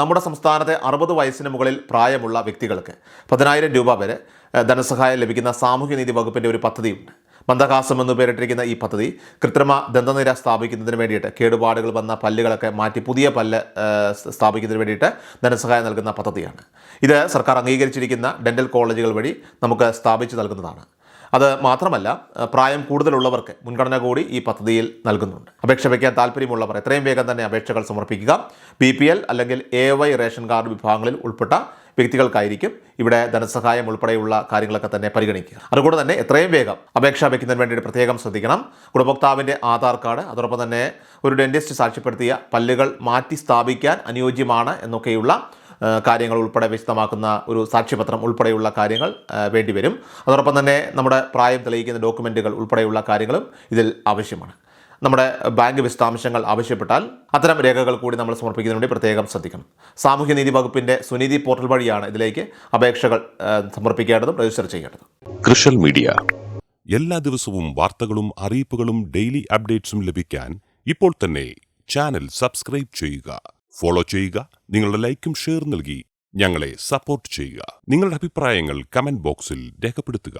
നമ്മുടെ സംസ്ഥാനത്തെ 60 വയസ്സിന് മുകളിൽ പ്രായമുള്ള വ്യക്തികൾക്ക് 10,000 രൂപ വരെ ധനസഹായം ലഭിക്കുന്ന സാമൂഹ്യനീതി വകുപ്പിൻ്റെ ഒരു പദ്ധതിയുണ്ട്. മന്ദഹാസം എന്ന് പേരിട്ടിരിക്കുന്ന ഈ പദ്ധതി കൃത്രിമ ദന്തനിര സ്ഥാപിക്കുന്നതിന് വേണ്ടിയിട്ട്, കേടുപാടുകൾ വന്ന പല്ലുകളൊക്കെ മാറ്റി പുതിയ പല്ല് സ്ഥാപിക്കുന്നതിന് വേണ്ടിയിട്ട് ധനസഹായം നൽകുന്ന പദ്ധതിയാണ്. ഇത് സർക്കാർ അംഗീകരിച്ചിരിക്കുന്ന ഡെൻ്റൽ കോളേജുകൾ വഴി നമുക്ക് സ്ഥാപിച്ചു നൽകുന്നതാണ്. അത് മാത്രമല്ല, പ്രായം കൂടുതലുള്ളവർക്ക് മുൻഗണന കൂടി ഈ പദ്ധതിയിൽ നൽകുന്നുണ്ട്. അപേക്ഷ വയ്ക്കാൻ താല്പര്യമുള്ളവർ എത്രയും വേഗം തന്നെ അപേക്ഷകൾ സമർപ്പിക്കുക. BPL അല്ലെങ്കിൽ AY റേഷൻ കാർഡ് വിഭാഗങ്ങളിൽ ഉൾപ്പെട്ട വ്യക്തികൾക്കായിരിക്കും ഇവിടെ ധനസഹായം ഉൾപ്പെടെയുള്ള കാര്യങ്ങളൊക്കെ തന്നെ പരിഗണിക്കുക. അതുകൊണ്ട് തന്നെ എത്രയും വേഗം അപേക്ഷ വയ്ക്കുന്നതിന് വേണ്ടിയിട്ട് പ്രത്യേകം ശ്രദ്ധിക്കണം. ഗുണഭോക്താവിൻ്റെ ആധാർ കാർഡ്, അതോടൊപ്പം തന്നെ ഒരു ഡെന്റിസ്റ്റ് സാക്ഷ്യപ്പെടുത്തിയ പല്ലുകൾ മാറ്റി സ്ഥാപിക്കാൻ അനുയോജ്യമാണ് എന്നൊക്കെയുള്ള കാര്യങ്ങൾ ഉൾപ്പെടെ വിശദമാക്കുന്ന ഒരു സാക്ഷ്യപത്രം ഉൾപ്പെടെയുള്ള കാര്യങ്ങൾ വേണ്ടിവരും. അതോടൊപ്പം തന്നെ നമ്മുടെ പ്രായം തെളിയിക്കുന്ന ഡോക്യുമെൻറ്റുകൾ ഉൾപ്പെടെയുള്ള കാര്യങ്ങളും ഇതിൽ ആവശ്യമാണ്. നമ്മുടെ ബാങ്ക് വിശദാംശങ്ങൾ ആവശ്യപ്പെട്ടാൽ അത്തരം രേഖകൾ കൂടി നമ്മൾ സമർപ്പിക്കുന്നതിന് വേണ്ടി പ്രത്യേകം ശ്രദ്ധിക്കണം. സാമൂഹ്യനീതി വകുപ്പിൻ്റെ സുനിധി പോർട്ടൽ വഴിയാണ് ഇതിലേക്ക് അപേക്ഷകൾ സമർപ്പിക്കേണ്ടതും രജിസ്റ്റർ ചെയ്യേണ്ടതും. കൃഷൽ മീഡിയ എല്ലാ ദിവസവും വാർത്തകളും അറിയിപ്പുകളും ഡെയിലി അപ്ഡേറ്റ്സും ലഭിക്കാൻ ഇപ്പോൾ തന്നെ ചാനൽ സബ്സ്ക്രൈബ് ചെയ്യുക, ഫോളോ ചെയ്യുക. നിങ്ങളുടെ ലൈക്കും ഷെയർ നൽകി ഞങ്ങളെ സപ്പോർട്ട് ചെയ്യുക. നിങ്ങളുടെ അഭിപ്രായങ്ങൾ കമന്റ് ബോക്സിൽ രേഖപ്പെടുത്തുക.